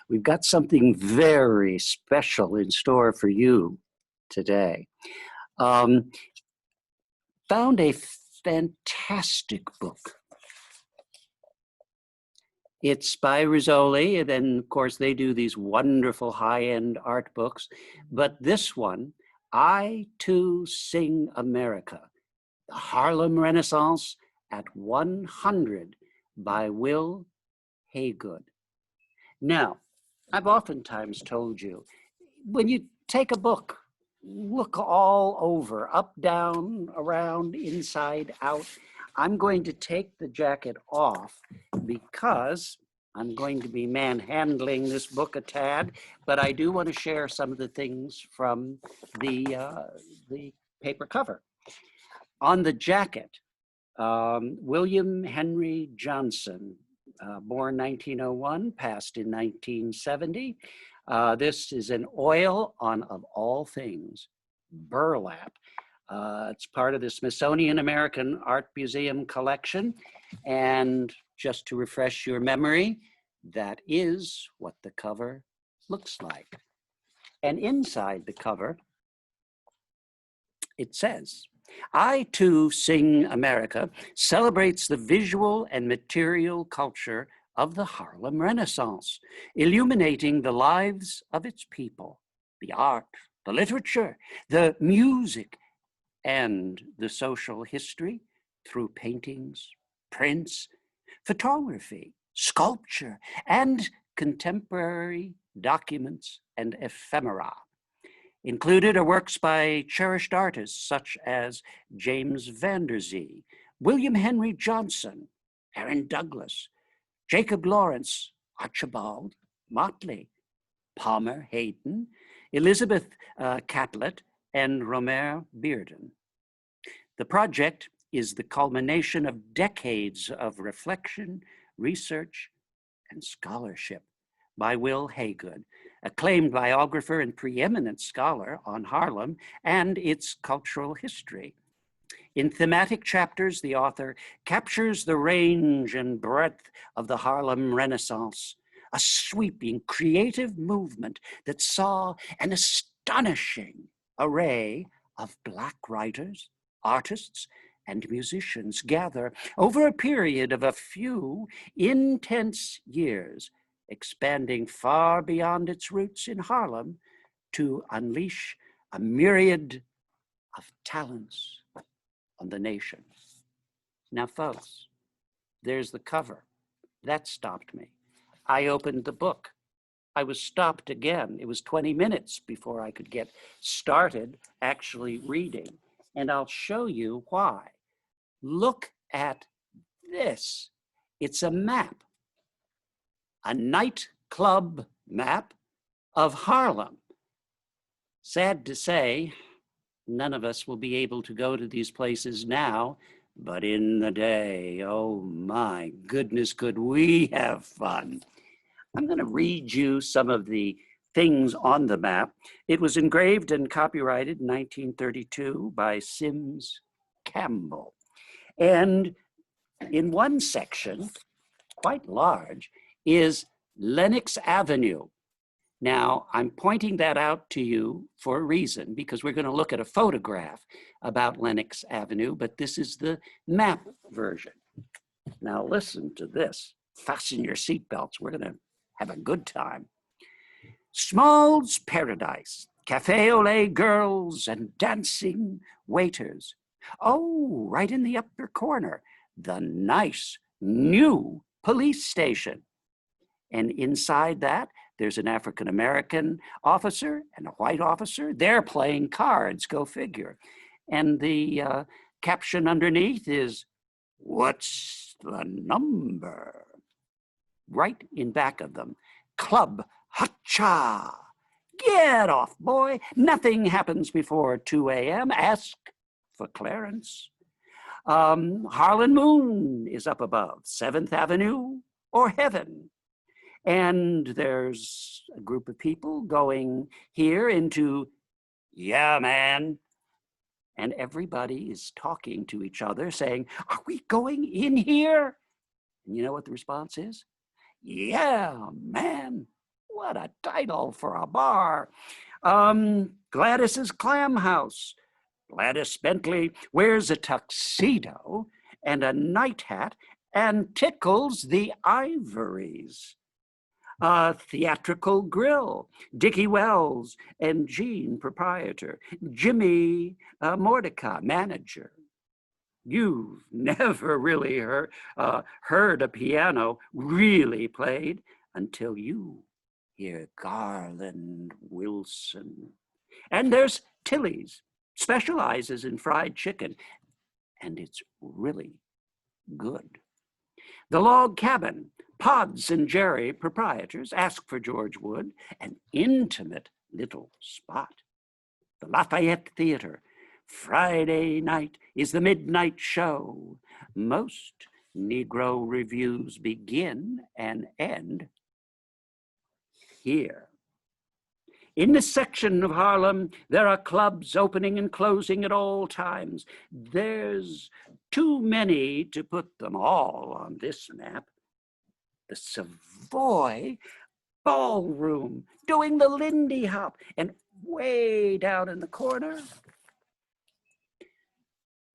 We've got something very special in store for you today. Um, Found a fantastic book. It's by Rizzoli, and then of course they do these wonderful high-end art books. But this one, I Too Sing America, the Harlem Renaissance at 100 by Wil Haygood. Now, I've oftentimes told you, when you take a book, look all over, up, down, around, inside, out. I'm going to take the jacket off because I'm going to be manhandling this book a tad, but I do want to share some of the things from the paper cover. On the jacket, William Henry Johnson, born 1901, passed in 1970. This is an oil on, of all things, burlap. It's part of the Smithsonian American Art Museum collection. And just to refresh your memory, that is what the cover looks like. And inside the cover, it says, I Too Sing America celebrates the visual and material culture of the Harlem Renaissance, illuminating the lives of its people, the art, the literature, the music, and the social history through paintings, prints, photography, sculpture, and contemporary documents and ephemera. Included are works by cherished artists such as James Van Der Zee, William Henry Johnson, Aaron Douglas, Jacob Lawrence, Archibald Motley, Palmer Hayden, Elizabeth Catlett, and Romer Bearden. The project is the culmination of decades of reflection, research, and scholarship by Wil Haygood, acclaimed biographer and preeminent scholar on Harlem and its cultural history. In thematic chapters, the author captures the range and breadth of the Harlem Renaissance, a sweeping creative movement that saw an astonishing array of Black writers, artists, and musicians gather over a period of a few intense years, expanding far beyond its roots in Harlem to unleash a myriad of talents on the nation. Now, folks, there's the cover. That stopped me. I opened the book. I was stopped again. It was 20 minutes before I could get started actually reading. And I'll show you why. Look at this. It's a map. A nightclub map of Harlem. Sad to say, none of us will be able to go to these places now, but in the day, oh my goodness, could we have fun. I'm going to read you some of the things on the map. It was engraved and copyrighted in 1932 by Sims Campbell. And in one section, quite large, is Lenox Avenue. Now, I'm pointing that out to you for a reason, because we're going to look at a photograph about Lenox Avenue, but this is the map version. Now, listen to this. Fasten your seatbelts. We're going to have a good time. Small's Paradise, cafe au lait girls and dancing waiters. Oh, right in the upper corner, the nice new police station. And inside that, there's an African-American officer and a white officer. They're playing cards, go figure. And the caption underneath is, what's the number? Right in back of them, Club Hacha. Get off, boy. Nothing happens before 2 a.m. Ask for Clarence. Harlem Moon is up above, 7th Avenue or Heaven. And there's a group of people going here into, yeah, man. And everybody is talking to each other saying, are we going in here? And you know what the response is? Yeah, man, what a title for a bar. Gladys's Clam House. Gladys Bentley wears a tuxedo and a night hat and tickles the ivories. Theatrical Grill, Dickie Wells and Jean, proprietor, Jimmy Mordecai, manager. You've never really heard a piano really played until you hear Garland Wilson. And there's Tilly's, specializes in fried chicken, and it's really good. The Log Cabin, Pods and Jerry, proprietors, ask for George Wood, an intimate little spot. The Lafayette Theater, Friday night is the midnight show. Most Negro reviews begin and end here. In this section of Harlem, there are clubs opening and closing at all times. There's too many to put them all on this map. The Savoy Ballroom, doing the Lindy Hop, and way down in the corner,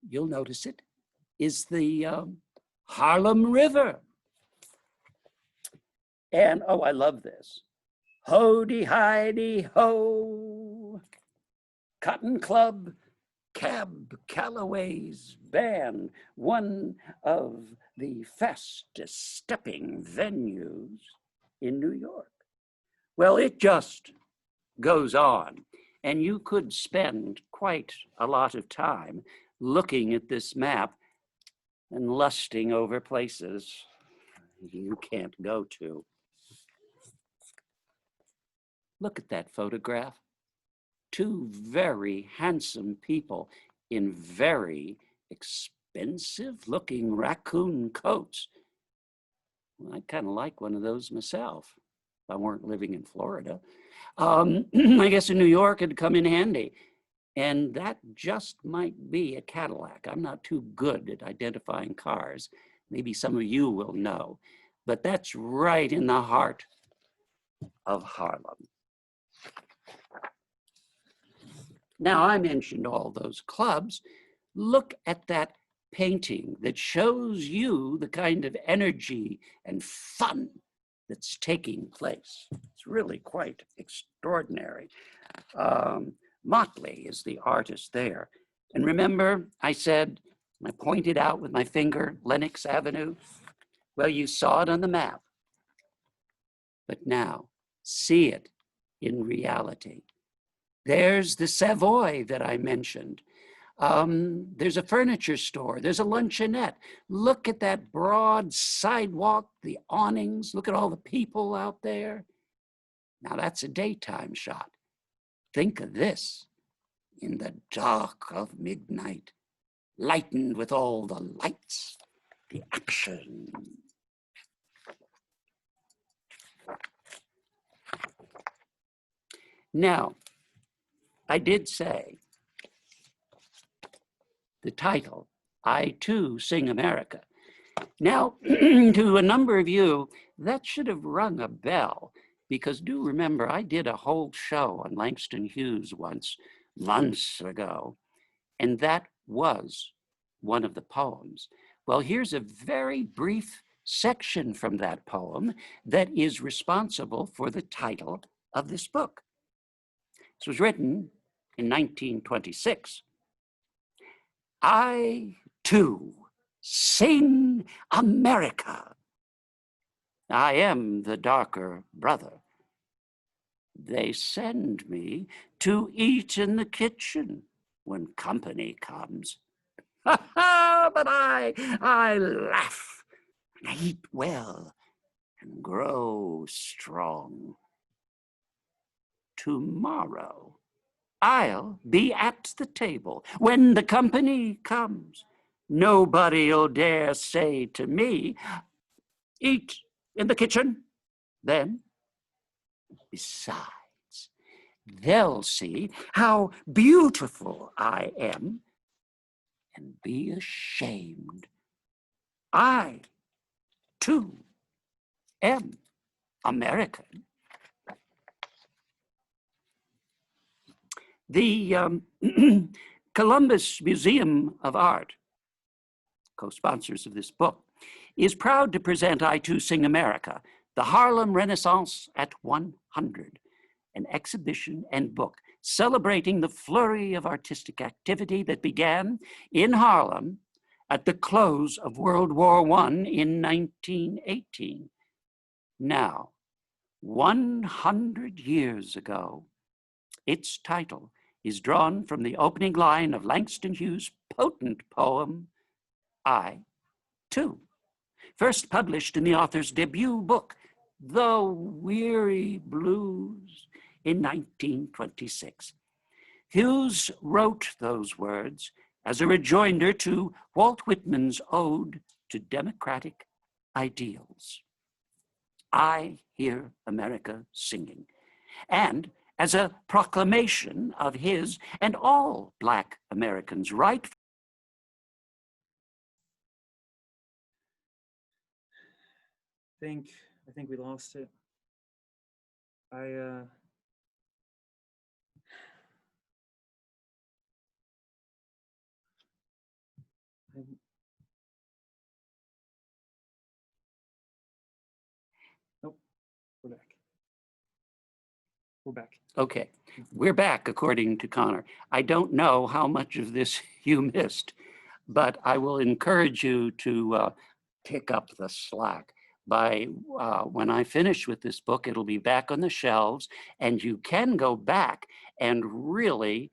you'll notice it, is the Harlem River. And, oh, I love this. Ho-de-hi-de-ho, Cotton Club, Cab Calloway's band, one of the fastest stepping venues in New York. Well, it just goes on, and you could spend quite a lot of time looking at this map and lusting over places you can't go to. Look at that photograph. Two very handsome people in very expensive looking raccoon coats. Well, I'd kind of like one of those myself if I weren't living in Florida. I guess in New York it'd come in handy. And that just might be a Cadillac. I'm not too good at identifying cars. Maybe some of you will know, but that's right in the heart of Harlem. Now, I mentioned all those clubs. Look at that painting that shows you the kind of energy and fun that's taking place. It's really quite extraordinary. Motley is the artist there. And remember, I said, I pointed out with my finger, Lenox Avenue. Well, you saw it on the map, but now see it in reality. There's the Savoy that I mentioned. There's a furniture store. There's a luncheonette. Look at that broad sidewalk, the awnings. Look at all the people out there. Now that's a daytime shot. Think of this in the dark of midnight, lightened with all the lights, the action. Now, I did say the title, I Too Sing America. Now, to a number of you, that should have rung a bell, because do remember, I did a whole show on Langston Hughes once, months ago, and that was one of the poems. Well, here's a very brief section from that poem that is responsible for the title of this book. This was written in 1926. I too sing America. I am the darker brother. They send me to eat in the kitchen when company comes. But I laugh and I eat well and grow strong. Tomorrow, I'll be at the table when the company comes. Nobody'll dare say to me, eat in the kitchen. Then, besides, they'll see how beautiful I am and be ashamed. I, too, am American. The Columbus Museum of Art, co-sponsors of this book, is proud to present I Too Sing America, the Harlem Renaissance at 100, an exhibition and book celebrating the flurry of artistic activity that began in Harlem at the close of World War I in 1918. Now, 100 years ago, its title is drawn from the opening line of Langston Hughes' potent poem, I Too, first published in the author's debut book, The Weary Blues, in 1926. Hughes wrote those words as a rejoinder to Walt Whitman's ode to democratic ideals. I hear America singing, and as a proclamation of his and all Black Americans' right. I think we lost it. Nope, we're back. We're back. Okay, we're back according to Connor. I don't know how much of this you missed, but I will encourage you to pick up the slack. By when I finish with this book, it'll be back on the shelves, and you can go back and really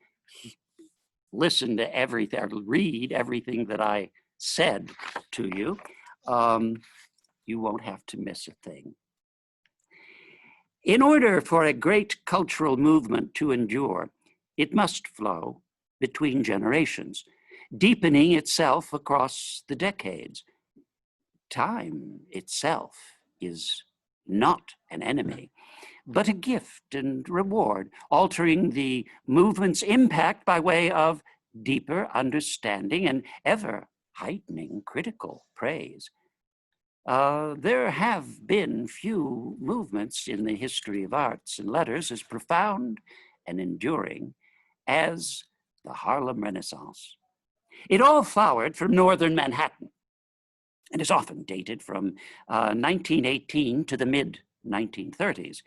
listen to everything, or read everything that I said to you. You won't have to miss a thing. In order for a great cultural movement to endure, it must flow between generations, deepening itself across the decades. Time itself is not an enemy, but a gift and reward, altering the movement's impact by way of deeper understanding and ever heightening critical praise. There have been few movements in the history of arts and letters as profound and enduring as the Harlem Renaissance. It all flowered from northern Manhattan and is often dated from 1918 to the mid-1930s,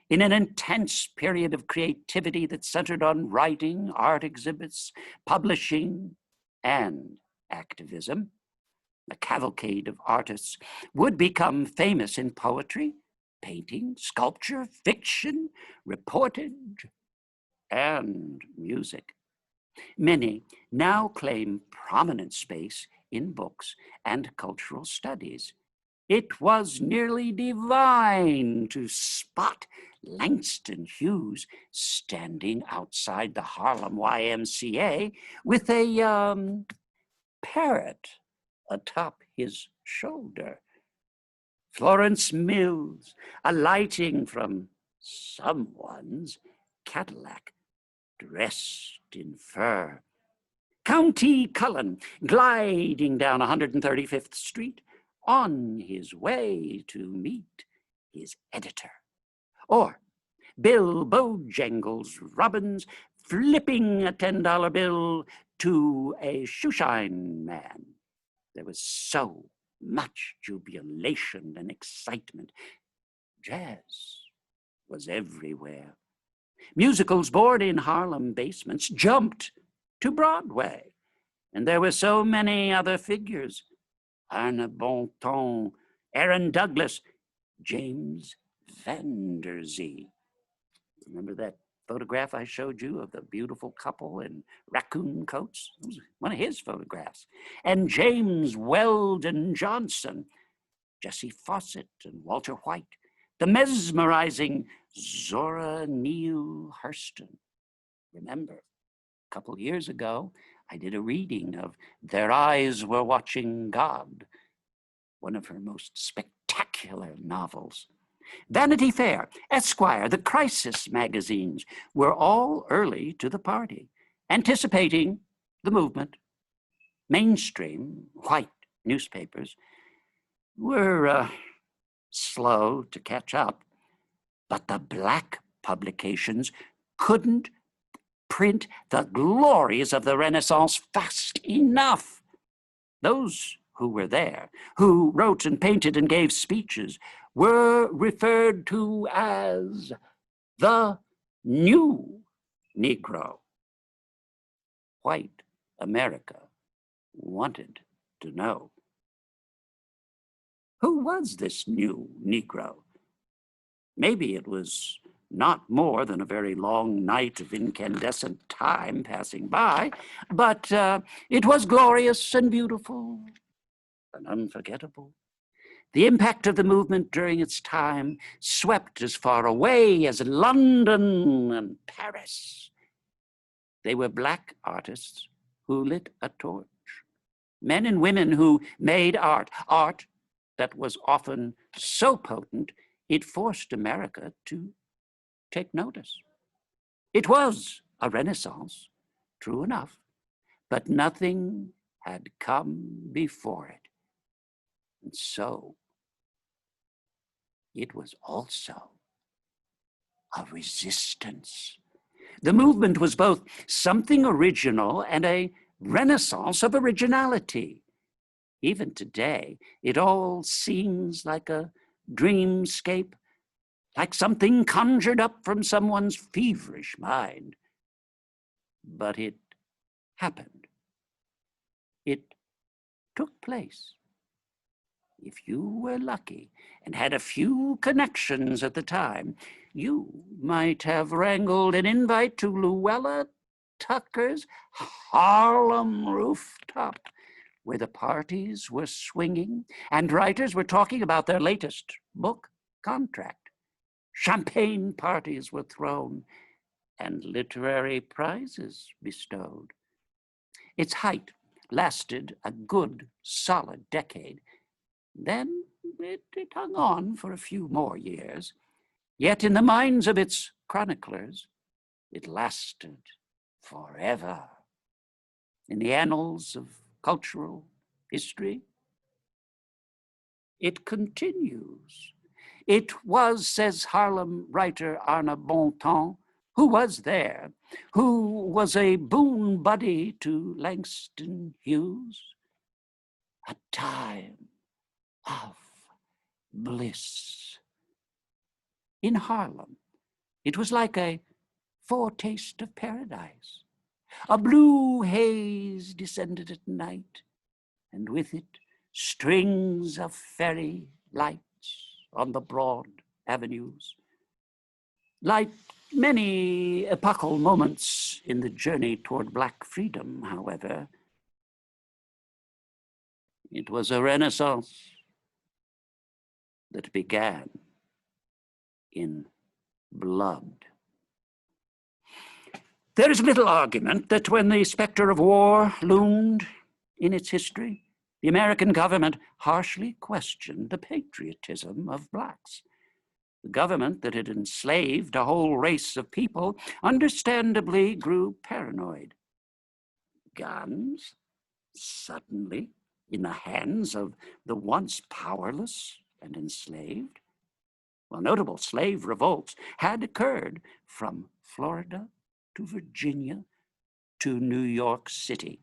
in an intense period of creativity that centered on writing, art exhibits, publishing, and activism. A cavalcade of artists would become famous in poetry, painting, sculpture, fiction, reportage, and music. Many now claim prominent space in books and cultural studies. It was nearly divine to spot Langston Hughes standing outside the Harlem YMCA with a parrot atop his shoulder. Florence Mills alighting from someone's Cadillac, dressed in fur. County Cullen gliding down 135th Street on his way to meet his editor. Or Bill Bojangles Robbins flipping a $10 bill to a shoeshine man. There was so much jubilation and excitement. Jazz was everywhere. Musicals born in Harlem basements jumped to Broadway. And there were so many other figures. Arna Bonton, Aaron Douglas, James Van Der Zee. Remember that photograph I showed you of the beautiful couple in raccoon coats? It was one of his photographs. And James Weldon Johnson, Jessie Fawcett and Walter White, the mesmerizing Zora Neale Hurston. Remember, a couple years ago, I did a reading of Their Eyes Were Watching God, one of her most spectacular novels. Vanity Fair, Esquire, the Crisis magazines were all early to the party, anticipating the movement. Mainstream white newspapers were slow to catch up, but the black publications couldn't print the glories of the Renaissance fast enough. Those who were there, who wrote and painted and gave speeches, were referred to as the new Negro. White America wanted to know. Who was this new Negro? Maybe it was not more than a very long night of incandescent time passing by, but it was glorious and beautiful and unforgettable. The impact of the movement during its time swept as far away as London and Paris. They were black artists who lit a torch, men and women who made art that was often so potent it forced America to take notice. It was a Renaissance, true enough, but nothing had come before it. And so it was also a resistance. The movement was both something original and a renaissance of originality. Even today, it all seems like a dreamscape, like something conjured up from someone's feverish mind. But it happened. It took place. If you were lucky and had a few connections at the time, you might have wrangled an invite to Luella Tucker's Harlem rooftop, where the parties were swinging and writers were talking about their latest book contract. Champagne parties were thrown and literary prizes bestowed. Its height lasted a good, solid decade. Then it hung on for a few more years. Yet in the minds of its chroniclers, it lasted forever. In the annals of cultural history, it continues. It was, says Harlem writer Arna Bontemps, who was there, who was a boon buddy to Langston Hughes, a time of bliss. In Harlem, it was like a foretaste of paradise. A blue haze descended at night, and with it strings of fairy lights on the broad avenues. Like many epochal moments in the journey toward Black freedom, however, it was a Renaissance that began in blood. There is little argument that when the specter of war loomed in its history, the American government harshly questioned the patriotism of blacks. The government that had enslaved a whole race of people understandably grew paranoid. Guns, suddenly in the hands of the once powerless and enslaved? Well, notable slave revolts had occurred from Florida to Virginia to New York City.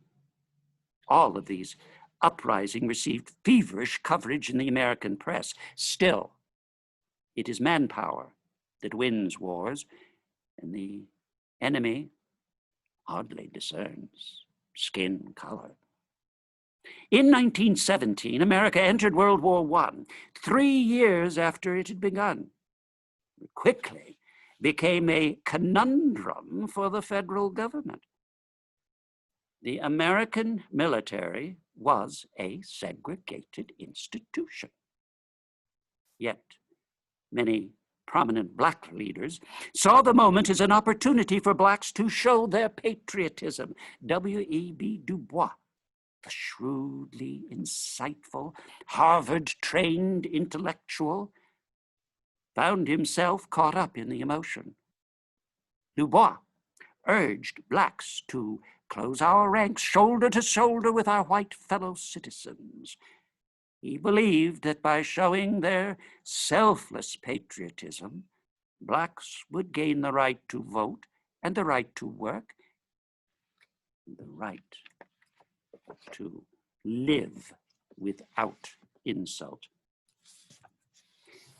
All of these uprisings received feverish coverage in the American press. Still, it is manpower that wins wars, and the enemy hardly discerns skin color. In 1917, America entered World War I, 3 years after it had begun. It quickly became a conundrum for the federal government. The American military was a segregated institution. Yet, many prominent black leaders saw the moment as an opportunity for blacks to show their patriotism. W.E.B. Du Bois, the shrewdly insightful, Harvard-trained intellectual, found himself caught up in the emotion. Du Bois urged blacks to close our ranks shoulder to shoulder with our white fellow citizens. He believed that by showing their selfless patriotism, blacks would gain the right to vote and the right to work, and the right to live without insult.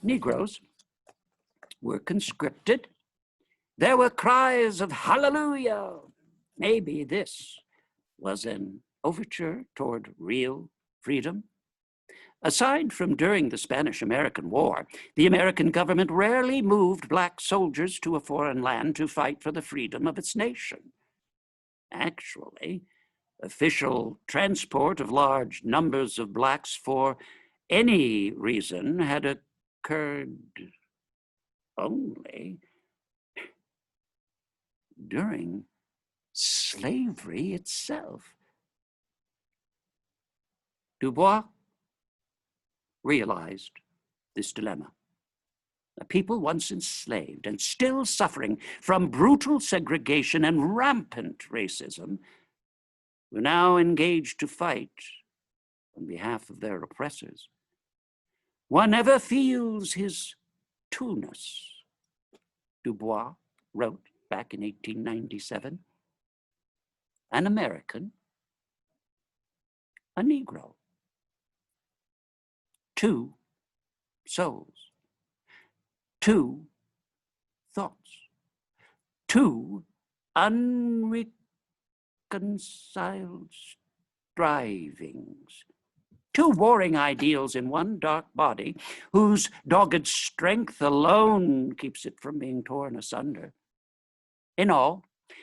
Negroes were conscripted. There were cries of hallelujah. Maybe this was an overture toward real freedom. Aside from during the Spanish-American War, the American government rarely moved black soldiers to a foreign land to fight for the freedom of its nation. Actually, official transport of large numbers of blacks for any reason had occurred only during slavery itself. Du Bois realized this dilemma. A people once enslaved and still suffering from brutal segregation and rampant racism were now engaged to fight on behalf of their oppressors. One ever feels his two-ness, Du Bois wrote back in 1897. An American, a Negro. Two souls, two thoughts, two unreconciled strivings, two warring ideals in one dark body whose dogged strength alone keeps it from being torn asunder. In all,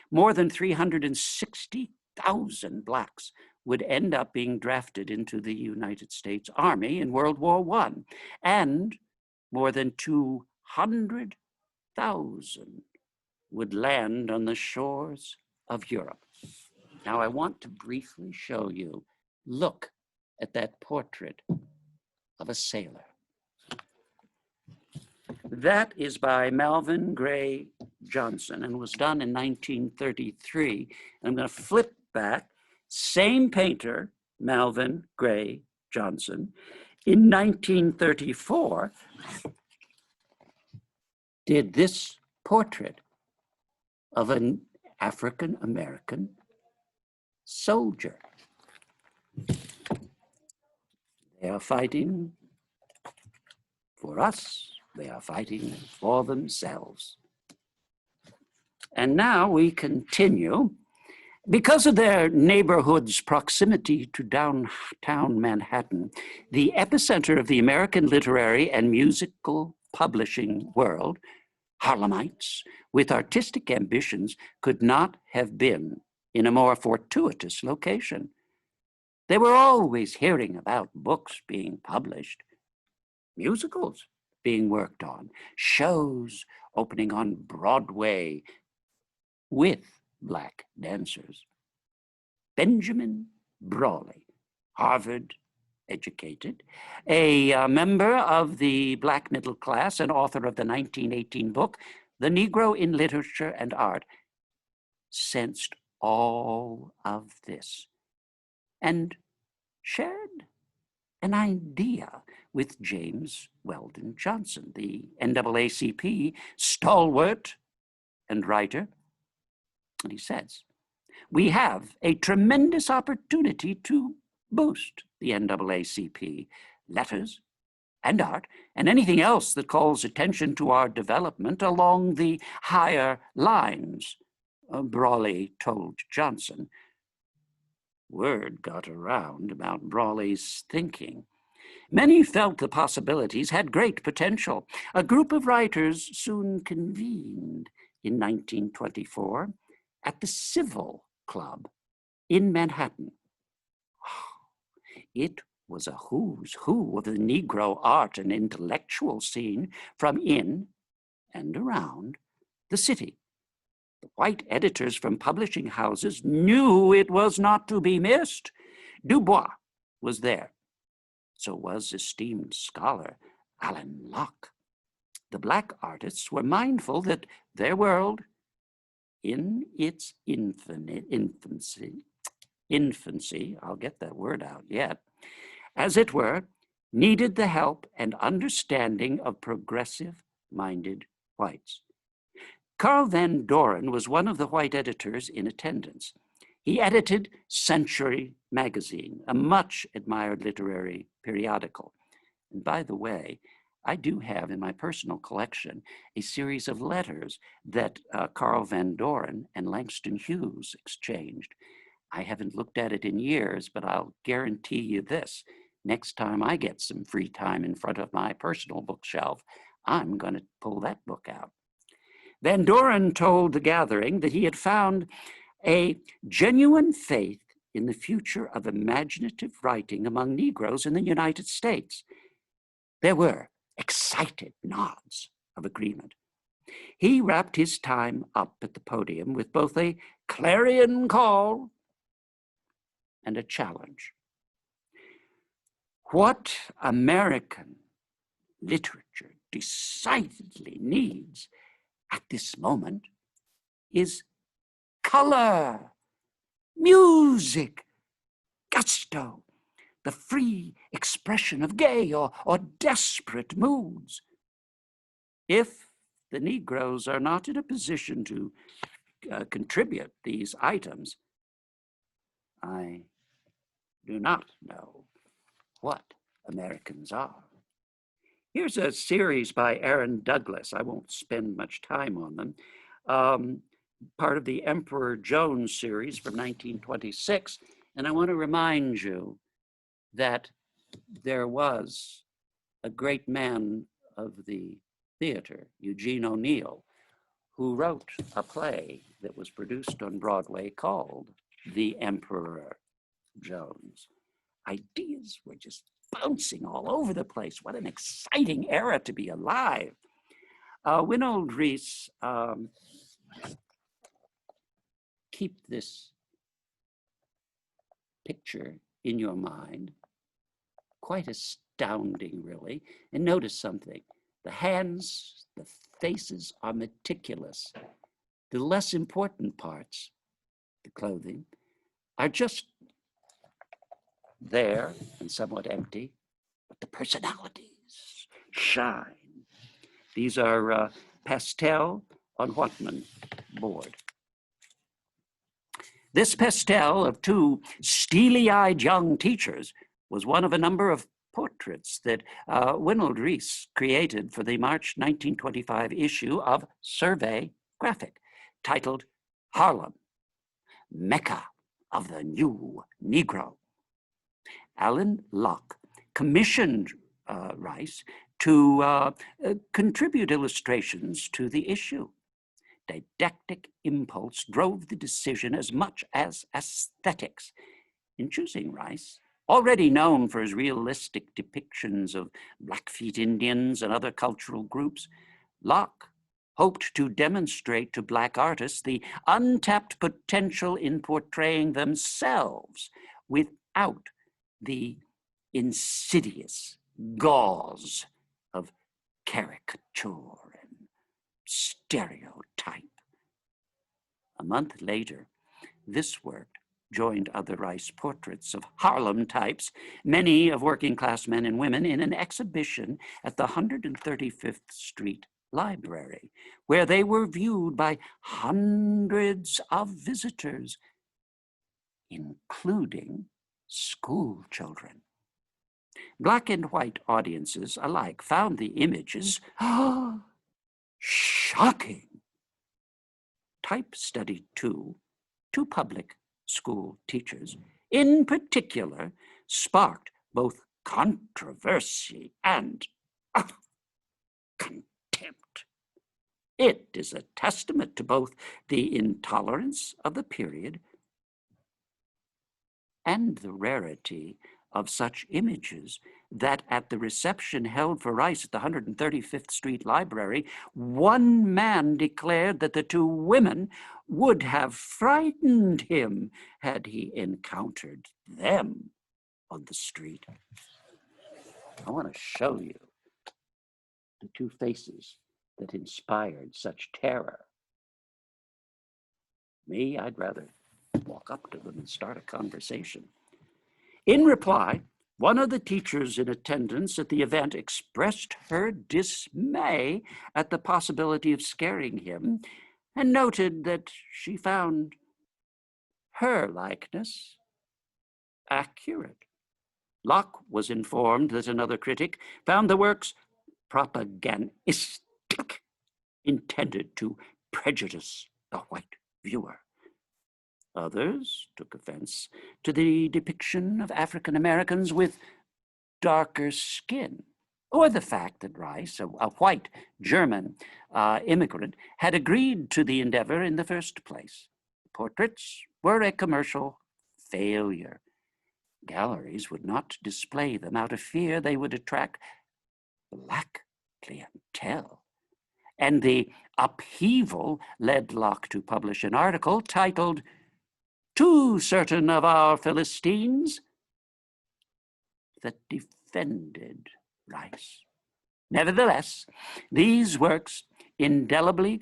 more than 360,000 blacks would end up being drafted into the United States Army in World War I, and more than 200,000 would land on the shores of Europe. Now I want to briefly show you, look at that portrait of a sailor. That is by Melvin Gray Johnson and was done in 1933. I'm going to flip back. Same painter, Melvin Gray Johnson, in 1934 did this portrait of an African-American soldier. They are fighting for us. They are fighting for themselves. And now we continue. Because of their neighborhood's proximity to downtown Manhattan, the epicenter of the American literary and musical publishing world, Harlemites with artistic ambitions could not have been in a more fortuitous location. They were always hearing about books being published, musicals being worked on, shows opening on Broadway with black dancers. Benjamin Brawley, Harvard educated, a member of the black middle class and author of the 1918 book, The Negro in Literature and Art, sensed all of this and shared an idea with James Weldon Johnson, the NAACP stalwart and writer. And he says, we have a tremendous opportunity to boost the NAACP, letters and art, and anything else that calls attention to our development along the higher lines, Brawley told Johnson. Word got around about Brawley's thinking. Many felt the possibilities had great potential. A group of writers soon convened in 1924 at the Civil Club in Manhattan. It was a who's who of the Negro art and intellectual scene from in and around the city. The white editors from publishing houses knew it was not to be missed. Du Bois was there. So was esteemed scholar Alan Locke. The black artists were mindful that their world, in its infancy, I'll get that word out yet, as it were, needed the help and understanding of progressive-minded whites. Carl Van Doren was one of the white editors in attendance. He edited Century magazine, a much admired literary periodical. And by the way, I do have in my personal collection a series of letters that Carl Van Doren and Langston Hughes exchanged. I haven't looked at it in years, but I'll guarantee you this. Next time I get some free time in front of my personal bookshelf, I'm going to pull that book out. Van Doren told the gathering that he had found a genuine faith in the future of imaginative writing among Negroes in the United States. There were excited nods of agreement. He wrapped his time up at the podium with both a clarion call and a challenge. What American literature decidedly needs at this moment is color, music, gusto, the free expression of gay or desperate moods. If the Negroes are not in a position to contribute these items, I do not know what Americans are. Here's a series by Aaron Douglas. I won't spend much time on them. Part of the Emperor Jones series from 1926. And I want to remind you that there was a great man of the theater, Eugene O'Neill, who wrote a play that was produced on Broadway called The Emperor Jones. Ideas were just bouncing all over the place. What an exciting era to be alive. Winold Reese, keep this picture in your mind. Quite astounding, really. And notice something. The hands, the faces are meticulous. The less important parts, the clothing, are just there and somewhat empty, but the personalities shine. These are pastel on Whitman board. This pastel of two steely-eyed young teachers was one of a number of portraits that Winold Reese created for the March 1925 issue of Survey Graphic, titled Harlem, Mecca of the New Negro. Alan Locke commissioned Rice to contribute illustrations to the issue. Didactic impulse drove the decision as much as aesthetics. In choosing Rice, already known for his realistic depictions of Blackfeet Indians and other cultural groups, Locke hoped to demonstrate to Black artists the untapped potential in portraying themselves without the insidious gauze of caricature and stereotype. A month later, this work joined other Rice portraits of Harlem types, many of working class men and women, in an exhibition at the 135th Street Library, where they were viewed by hundreds of visitors, including school children. Black and white audiences alike found the images shocking. Type studied too, two public school teachers, in particular, sparked both controversy and contempt. It is a testament to both the intolerance of the period and the rarity of such images that at the reception held for Rice at the 135th Street Library, one man declared that the two women would have frightened him had he encountered them on the street. I want to show you the two faces that inspired such terror. Me, I'd rather walk up to them and start a conversation. In reply, One of the teachers in attendance at the event expressed her dismay at the possibility of scaring him and noted that she found her likeness accurate. Locke was informed that another critic found the works propagandistic, intended to prejudice the white viewer. Others took offense to the depiction of African Americans with darker skin, or the fact that Rice, a white German immigrant, had agreed to the endeavor in the first place. Portraits were a commercial failure. Galleries would not display them out of fear they would attract black clientele. And the upheaval led Locke to publish an article titled, "Too Certain of Our Philistines," that defended Rice. Nevertheless, these works indelibly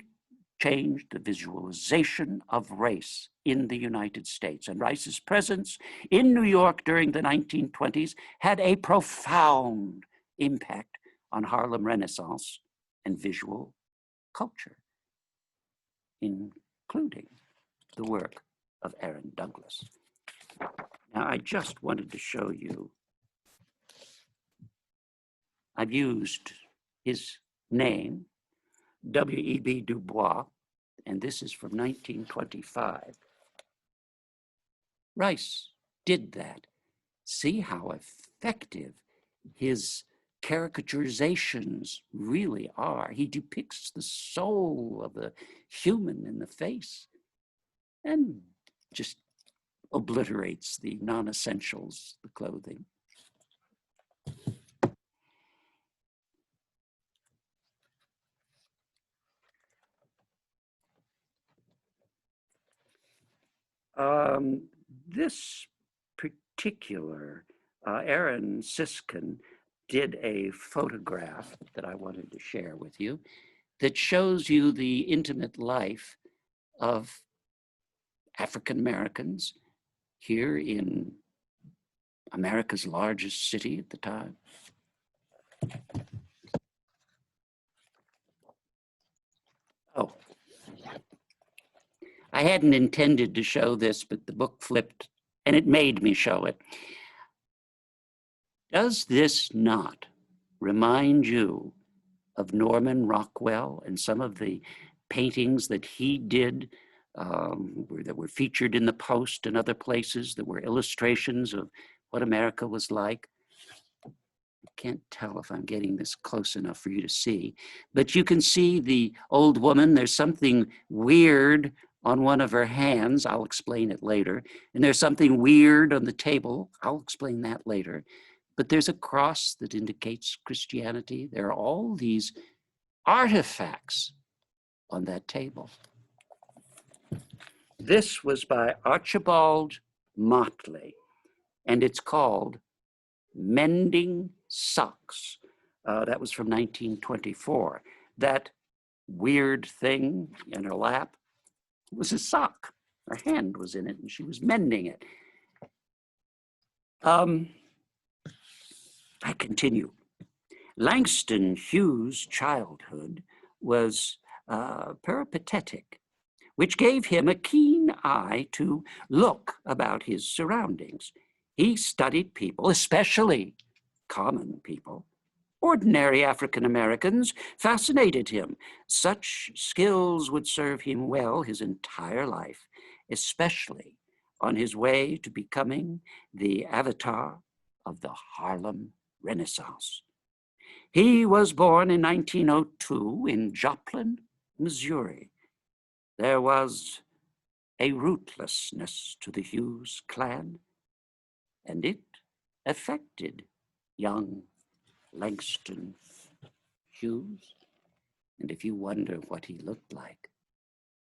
changed the visualization of race in the United States, and Rice's presence in New York during the 1920s had a profound impact on Harlem Renaissance and visual culture, including the work of Aaron Douglas. Now, I just wanted to show you, I've used his name, W.E.B. Du Bois, and this is from 1925. Rice did that. See how effective his caricaturizations really are. He depicts the soul of the human in the face and just obliterates the non-essentials, the clothing. This particular, Aaron Siskin did a photograph that I wanted to share with you that shows you the intimate life of African Americans here in America's largest city at the time. Oh, I hadn't intended to show this, but the book flipped and it made me show it. Does this not remind you of Norman Rockwell and some of the paintings that he did that were featured in the Post and other places that were illustrations of what America was like? I can't tell if I'm getting this close enough for you to see, but you can see the old woman. There's something weird on one of her hands. I'll explain it later. And there's something weird on the table. I'll explain that later. But there's a cross that indicates Christianity. There are all these artifacts on that table. This was by Archibald Motley, and it's called Mending Socks. That was from 1924. That weird thing in her lap was a sock. Her hand was in it and she was mending it. I continue. Langston Hughes' childhood was peripatetic, which gave him a keen eye to look about his surroundings. He studied people, especially common people. Ordinary African Americans fascinated him. Such skills would serve him well his entire life, especially on his way to becoming the avatar of the Harlem Renaissance. He was born in 1902 in Joplin, Missouri. There was a rootlessness to the Hughes clan, and it affected young Langston Hughes. And if you wonder what he looked like,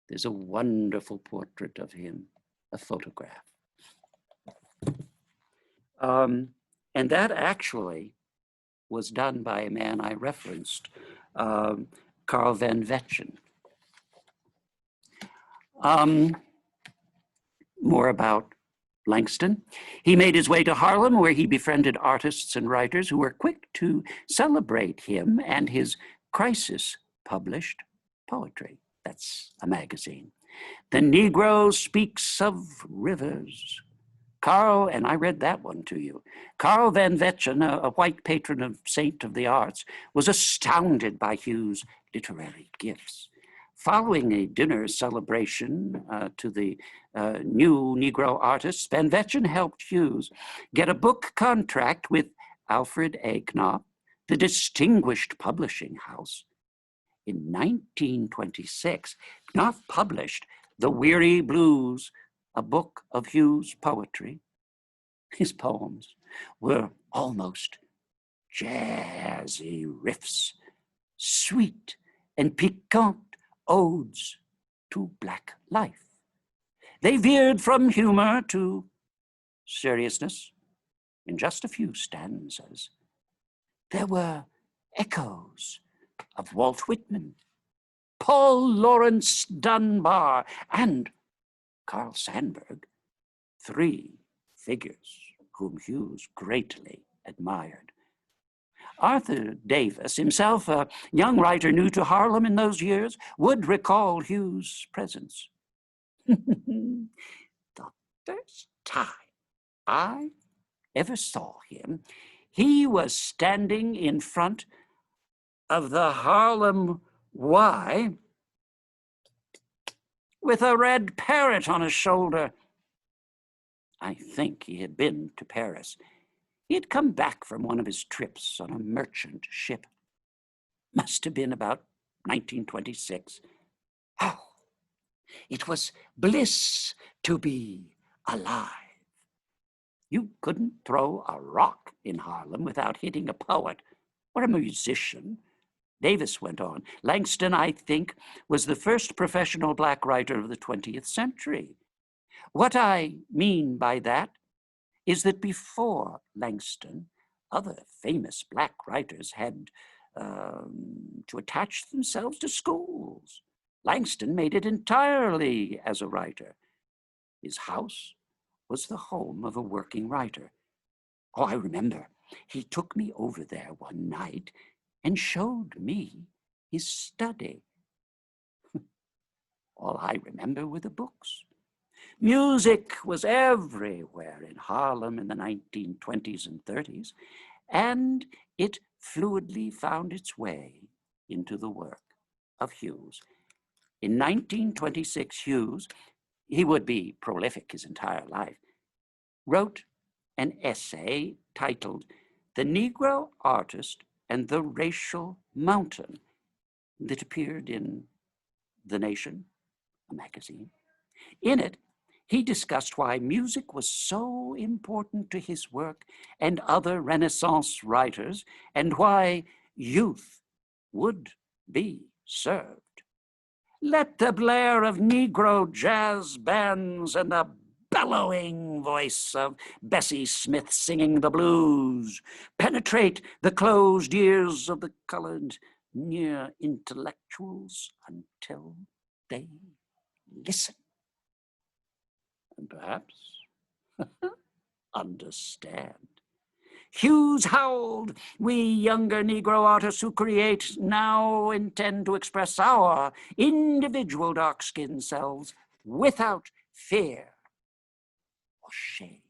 there's a wonderful portrait of him, a photograph. And that actually was done by a man I referenced, Carl Van Vetchen. More about Langston. He made his way to Harlem, where he befriended artists and writers who were quick to celebrate him and his crisis-published poetry. That's a magazine. The Negro Speaks of Rivers. Carl, and I read that one to you. Carl Van Vechten, a white patron of saint of the arts, was astounded by Hughes' literary gifts. Following a dinner celebration to the new Negro artists, Van Vechten helped Hughes get a book contract with Alfred A. Knopf, the distinguished publishing house. In 1926, Knopf published The Weary Blues, a book of Hughes' poetry. His poems were almost jazzy riffs, sweet and piquant odes to Black life. They veered from humor to seriousness in just a few stanzas. There were echoes of Walt Whitman, Paul Laurence Dunbar, and Carl Sandburg, three figures whom Hughes greatly admired. Arthur Davis, himself a young writer new to Harlem in those years, would recall Hughes' presence. The first time I ever saw him, he was standing in front of the Harlem Y with a red parrot on his shoulder. I think he had been to Paris. He had come back from one of his trips on a merchant ship. Must have been about 1926. Oh, it was bliss to be alive. You couldn't throw a rock in Harlem without hitting a poet or a musician. Davis went on. Langston, I think, was the first professional Black writer of the 20th century. What I mean by that is that before Langston, other famous Black writers had to attach themselves to schools. Langston made it entirely as a writer. His house was the home of a working writer. Oh, I remember, he took me over there one night and showed me his study. All I remember were the books. Music was everywhere in Harlem in the 1920s and 30s, and it fluidly found its way into the work of Hughes. In 1926, Hughes, he would be prolific his entire life, wrote an essay titled The Negro Artist and the Racial Mountain that appeared in The Nation, a magazine. In it, he discussed why music was so important to his work and other Renaissance writers, and why youth would be served. Let the blare of Negro jazz bands and the bellowing voice of Bessie Smith singing the blues penetrate the closed ears of the colored near intellectuals until they listen. And perhaps understand. Hughes howled, we younger Negro artists who create now intend to express our individual dark-skinned selves without fear or shame.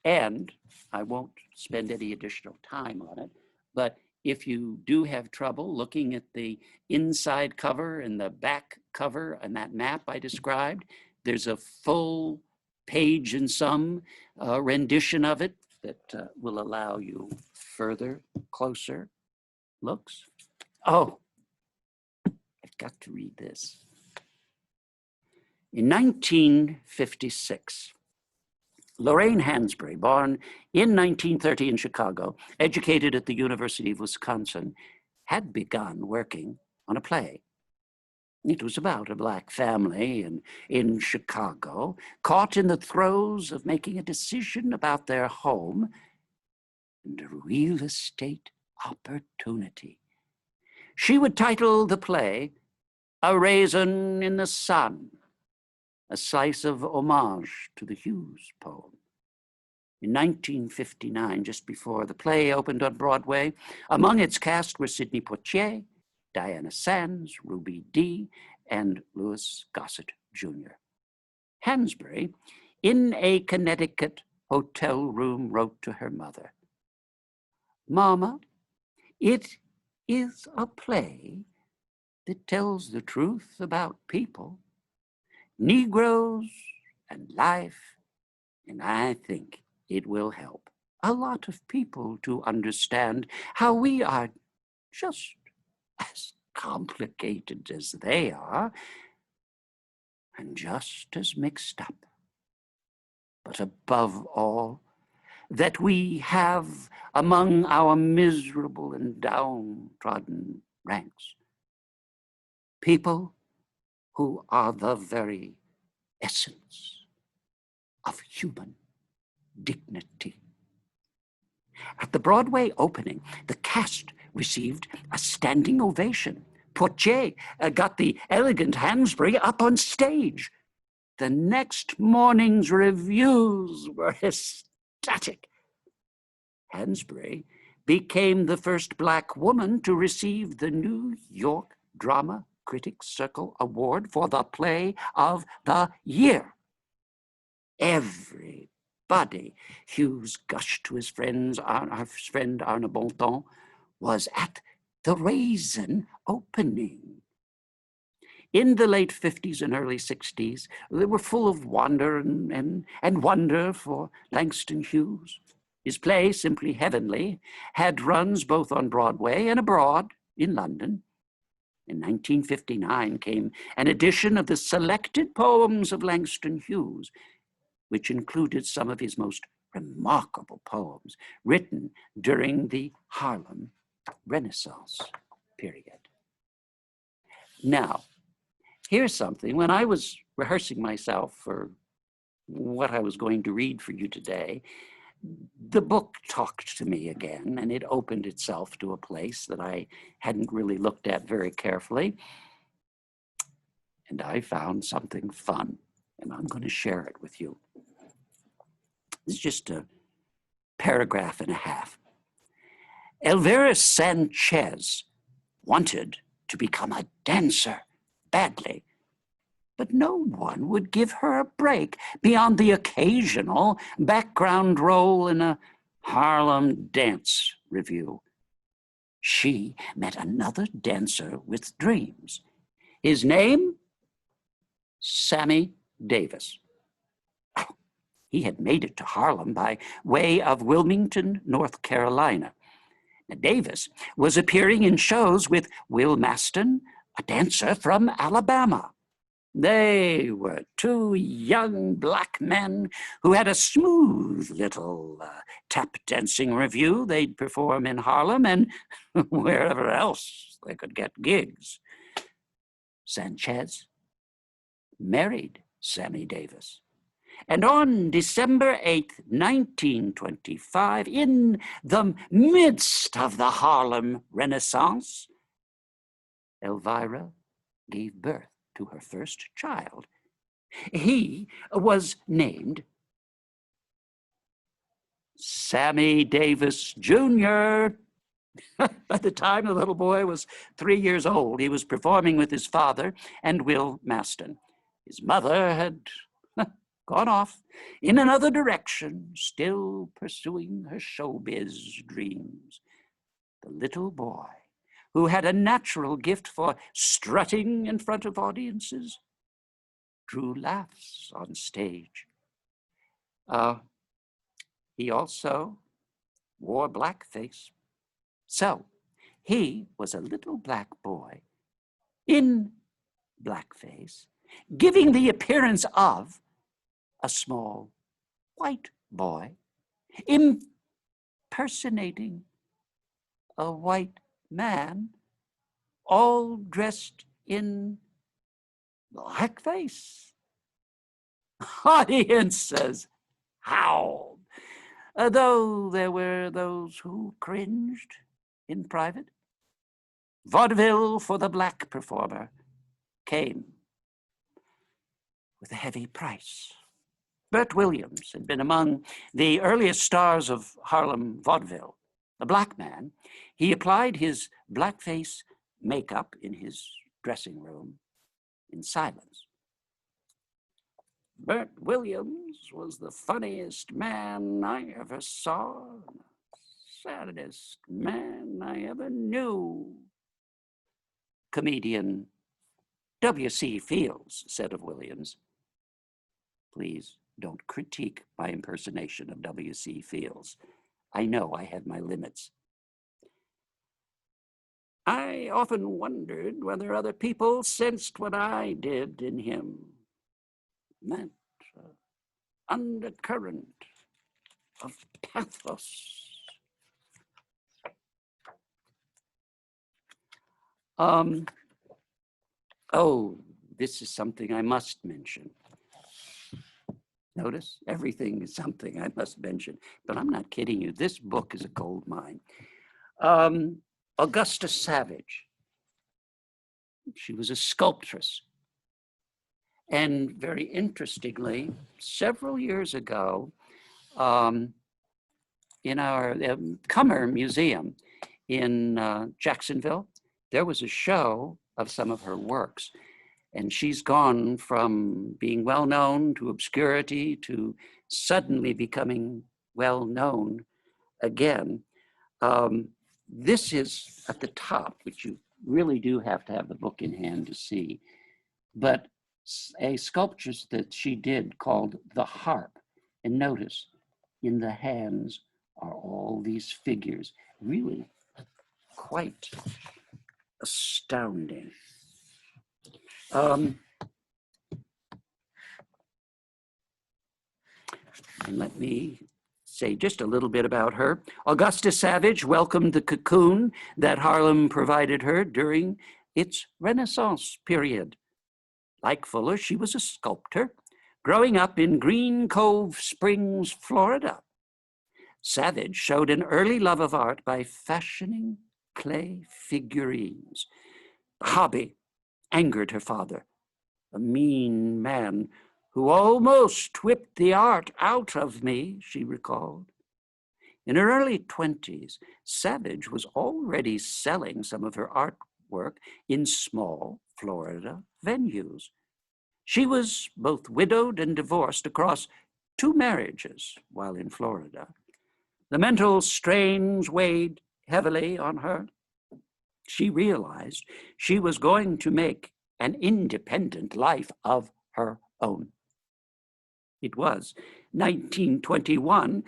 And I won't spend any additional time on it, but if you do have trouble looking at the inside cover and the back cover and that map I described, there's a full page and some rendition of it that will allow you further, closer looks. Oh, I've got to read this. In 1956, Lorraine Hansberry, born in 1930 in Chicago, educated at the University of Wisconsin, had begun working on a play. It was about a Black family in Chicago, caught in the throes of making a decision about their home and a real estate opportunity. She would title the play, A Raisin in the Sun, a slice of homage to the Hughes poem. In 1959, just before the play opened on Broadway, among its cast were Sidney Poitier, Diana Sands, Ruby Dee, and Louis Gossett Jr. Hansberry, in a Connecticut hotel room, wrote to her mother, "Mama, it is a play that tells the truth about people, Negroes and life, and I think it will help a lot of people to understand how we are just as complicated as they are, and just as mixed up. But above all, that we have among our miserable and downtrodden ranks people who are the very essence of human dignity." At the Broadway opening, the cast received a standing ovation. Poitier got the elegant Hansberry up on stage. The next morning's reviews were ecstatic. Hansberry became the first Black woman to receive the New York Drama Critics Circle Award for the Play of the Year. Everybody, Hughes gushed to his friends, our friend Arne Bontemps, was at the Raisin opening. In the late 50s and early 60s, they were full of wonder and wonder for Langston Hughes. His play, Simply Heavenly, had runs both on Broadway and abroad in London. In 1959 came an edition of the selected poems of Langston Hughes, which included some of his most remarkable poems written during the Harlem Renaissance period. Now, here's something. When I was rehearsing myself for what I was going to read for you today, the book talked to me again, and it opened itself to a place that I hadn't really looked at very carefully. And I found something fun, and I'm going to share it with you. It's just a paragraph and a half. Elvira Sanchez wanted to become a dancer badly, but no one would give her a break beyond the occasional background role in a Harlem dance review. She met another dancer with dreams. His name? Sammy Davis. He had made it to Harlem by way of Wilmington, North Carolina. Davis was appearing in shows with Will Maston, a dancer from Alabama. They were two young Black men who had a smooth little tap dancing review they'd perform in Harlem and wherever else they could get gigs. Sanchez married Sammy Davis. And on December 8th, 1925, in the midst of the Harlem Renaissance, Elvira gave birth to her first child. He was named Sammy Davis Jr. By the time the little boy was 3 years old, he was performing with his father and Will Maston. His mother had gone off in another direction, still pursuing her showbiz dreams. The little boy, who had a natural gift for strutting in front of audiences, drew laughs on stage. He also wore blackface. So he was a little Black boy in blackface, giving the appearance of a small white boy impersonating a white man, all dressed in blackface. Audiences howled, though there were those who cringed in private. Vaudeville for the Black performer, came with a heavy price. Bert Williams had been among the earliest stars of Harlem vaudeville. A black man, he applied his blackface makeup in his dressing room in silence. Bert Williams was the funniest man I ever saw, and the saddest man I ever knew. Comedian W.C. Fields said of Williams. Please don't critique my impersonation of W.C. Fields. I know I have my limits. I often wondered whether other people sensed what I did in him. That undercurrent of pathos. Oh, this is something I must mention. Notice, everything is something I must mention, but I'm not kidding you. This book is a gold mine. Augusta Savage. She was a sculptress. And very interestingly, several years ago, in our Cummer Museum in Jacksonville, there was a show of some of her works. And she's gone from being well-known to obscurity to suddenly becoming well-known again. This is at the top, which you really do have to have the book in hand to see, but a sculpture that she did called The Harp. And notice, in the hands are all these figures, really quite astounding. And let me say just a little bit about her. Augusta Savage welcomed the cocoon that Harlem provided her during its Renaissance period. Like Fuller, she was a sculptor growing up in Green Cove Springs, Florida. Savage showed an early love of art by fashioning clay figurines. The hobby angered her father, a mean man who almost whipped the art out of me, she recalled. In her early 20s, Savage was already selling some of her artwork in small Florida venues. She was both widowed and divorced across 2 marriages while in Florida. The mental strains weighed heavily on her. She realized she was going to make an independent life of her own. It was 1921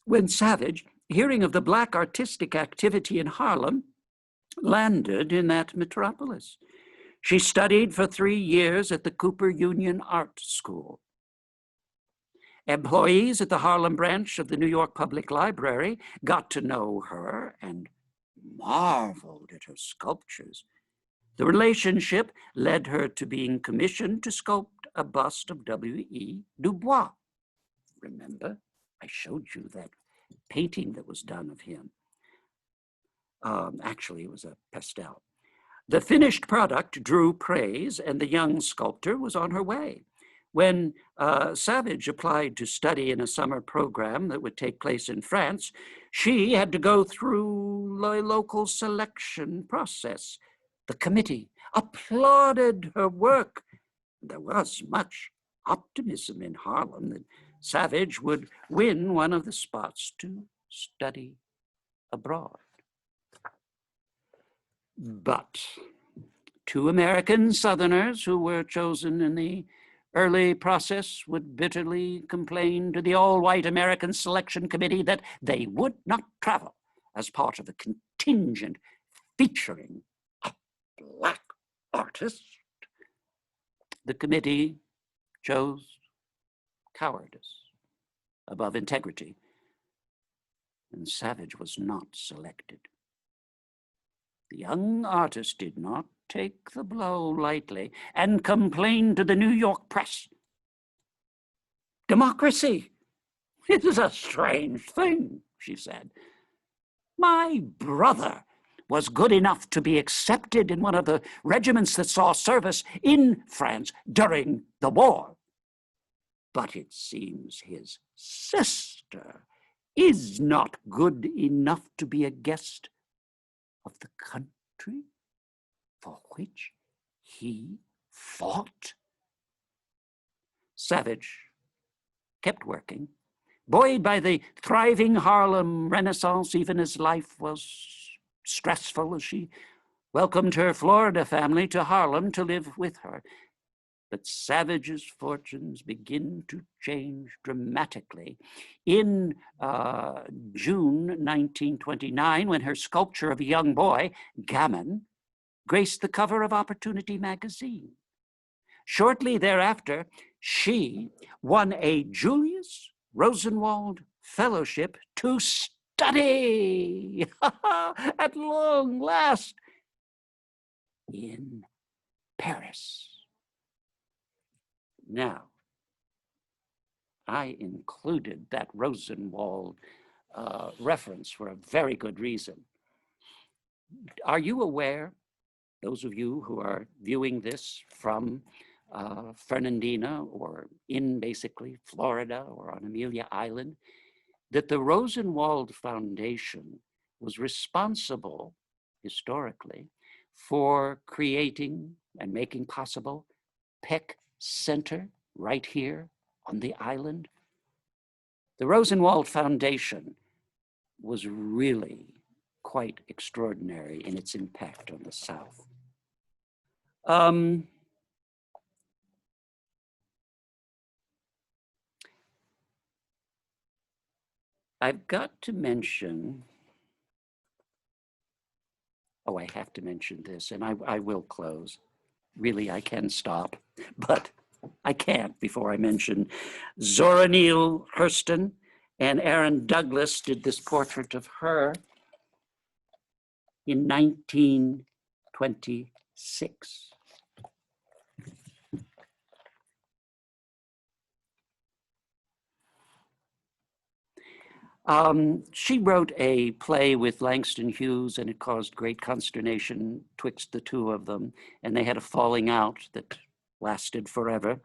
when Savage, hearing of the Black artistic activity in Harlem, landed in that metropolis. She studied for 3 years at the Cooper Union Art School. Employees at the Harlem branch of the New York Public Library got to know her and marveled at her sculptures. The relationship led her to being commissioned to sculpt a bust of W.E. Du Bois. Remember, I showed you that painting that was done of him. Actually, it was a pastel. The finished product drew praise, and the young sculptor was on her way. When Savage applied to study in a summer program that would take place in France, she had to go through a local selection process. The committee applauded her work. There was much optimism in Harlem that Savage would win one of the spots to study abroad. But 2 American Southerners who were chosen in the early process would bitterly complain to the all-white American Selection Committee that they would not travel as part of a contingent featuring a Black artist. The committee chose cowardice above integrity, and Savage was not selected. The young artist did not take the blow lightly and complained to the New York press. Democracy is a strange thing, she said. My brother was good enough to be accepted in one of the regiments that saw service in France during the war. But it seems his sister is not good enough to be a guest of the country for which he fought. Savage kept working, buoyed by the thriving Harlem Renaissance, even as life was stressful, as she welcomed her Florida family to Harlem to live with her. But Savage's fortunes begin to change dramatically in June 1929, when her sculpture of a young boy, Gammon, graced the cover of Opportunity magazine. Shortly thereafter, she won a Julius Rosenwald Fellowship to study, at long last, in Paris. Now, I included that Rosenwald reference for a very good reason. Are you aware, those of you who are viewing this from Fernandina or in basically Florida or on Amelia Island, that the Rosenwald Foundation was responsible historically for creating and making possible Peck Center right here on the island? The Rosenwald Foundation was really quite extraordinary in its impact on the South. I've got to mention, oh, I have to mention this, and I will close. Really, I can stop, but I can't before I mention Zora Neale Hurston and Aaron Douglas did this portrait of her in 1926. She wrote a play with Langston Hughes, and it caused great consternation twixt the two of them, and they had a falling out that lasted forever.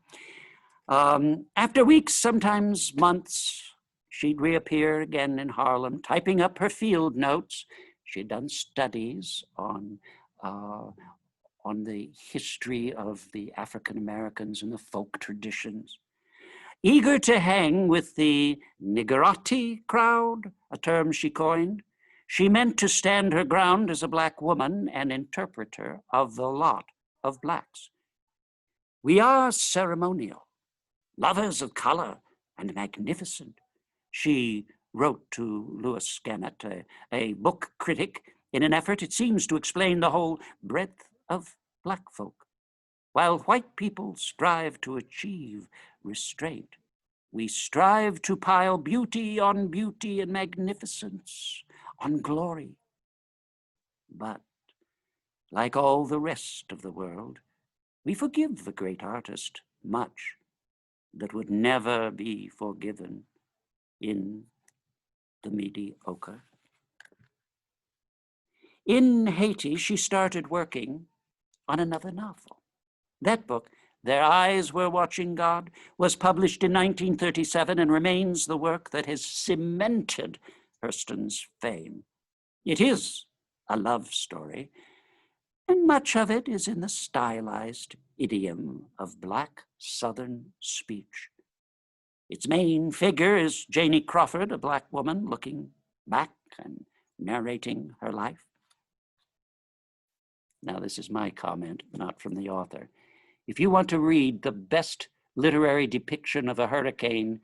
After weeks, sometimes months, she'd reappear again in Harlem, typing up her field notes. She'd done studies on the history of the African Americans and the folk traditions. Eager to hang with the niggerati crowd, a term she coined, she meant to stand her ground as a Black woman and interpreter of the lot of Blacks. We are ceremonial, lovers of color and magnificent, she wrote to Louis Gannett, a book critic, in an effort, it seems, to explain the whole breadth of Black folk. While white people strive to achieve restraint, we strive to pile beauty on beauty and magnificence on glory. But like all the rest of the world, we forgive the great artist much that would never be forgiven in the mediocre. In Haiti, she started working on another novel. That book, Their Eyes Were Watching God, was published in 1937 and remains the work that has cemented Hurston's fame. It is a love story, and much of it is in the stylized idiom of Black Southern speech. Its main figure is Janie Crawford, a Black woman looking back and narrating her life. Now, this is my comment, not from the author. If you want to read the best literary depiction of a hurricane,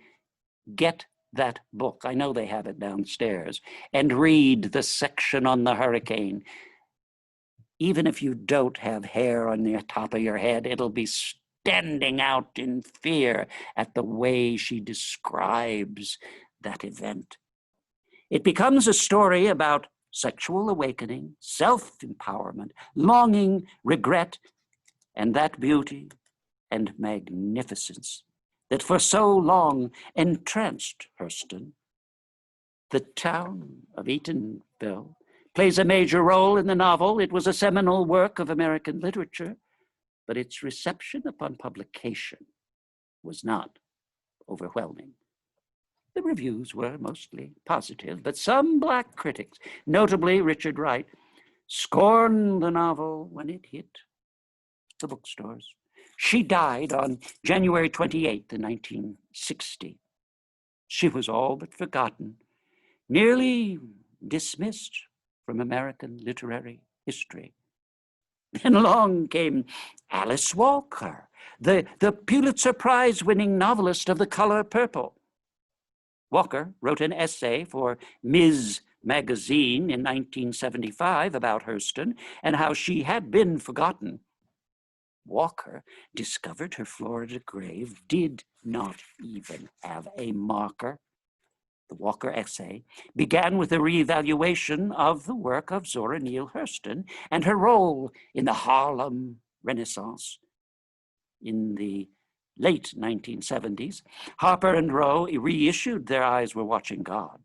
get that book. I know they have it downstairs, and read the section on the hurricane. Even if you don't have hair on the top of your head, it'll be standing out in fear at the way she describes that event. It becomes a story about sexual awakening, self-empowerment, longing, regret, and that beauty and magnificence that for so long entranced Hurston. The town of Eatonville plays a major role in the novel. It was a seminal work of American literature, but its reception upon publication was not overwhelming. The reviews were mostly positive, but some Black critics, notably Richard Wright, scorned the novel when it hit the bookstores. She died on January 28th, 1960. She was all but forgotten, nearly dismissed from American literary history. And along came Alice Walker, the Pulitzer Prize-winning novelist of The Color Purple. Walker wrote an essay for Ms. magazine in 1975 about Hurston and how she had been forgotten. Walker discovered her Florida grave did not even have a marker. The Walker essay began with a reevaluation of the work of Zora Neale Hurston and her role in the Harlem Renaissance. In the late 1970s, Harper and Row reissued Their Eyes Were Watching God.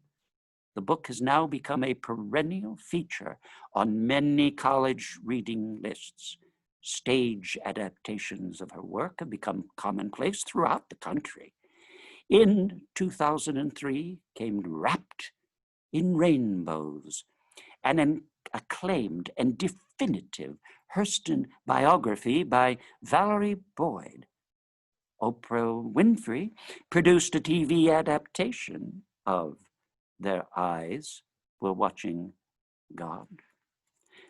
The book has now become a perennial feature on many college reading lists. Stage adaptations of her work have become commonplace throughout the country. In 2003 came Wrapped in Rainbows, an acclaimed and definitive Hurston biography by Valerie Boyd. Oprah Winfrey produced a TV adaptation of Their Eyes Were Watching God.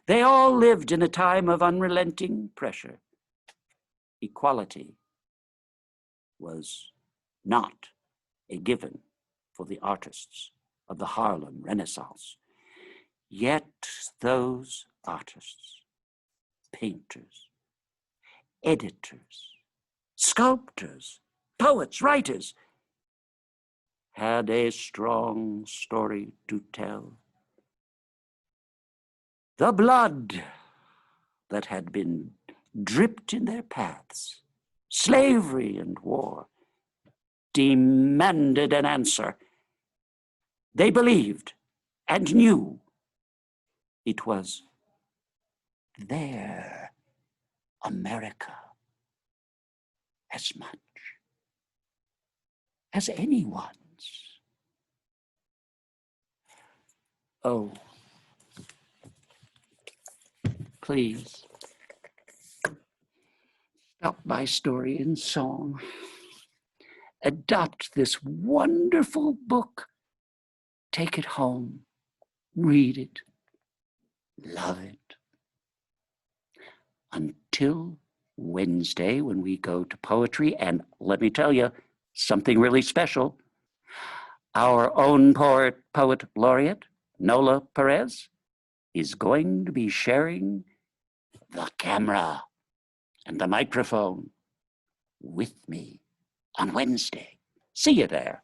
They all lived in a time of unrelenting pressure. Equality was not a given for the artists of the Harlem Renaissance. Yet those artists, painters, editors, sculptors, poets, writers, had a strong story to tell. The blood that had been dripped in their paths, slavery and war, demanded an answer. They believed and knew it was their America as much as anyone's. Oh, please stop my story in song. Adopt this wonderful book. Take it home, read it, love it. Until Wednesday, when we go to poetry, and let me tell you, something really special. Our own poet laureate, Nola Perez, is going to be sharing the camera and the microphone with me on Wednesday. See you there.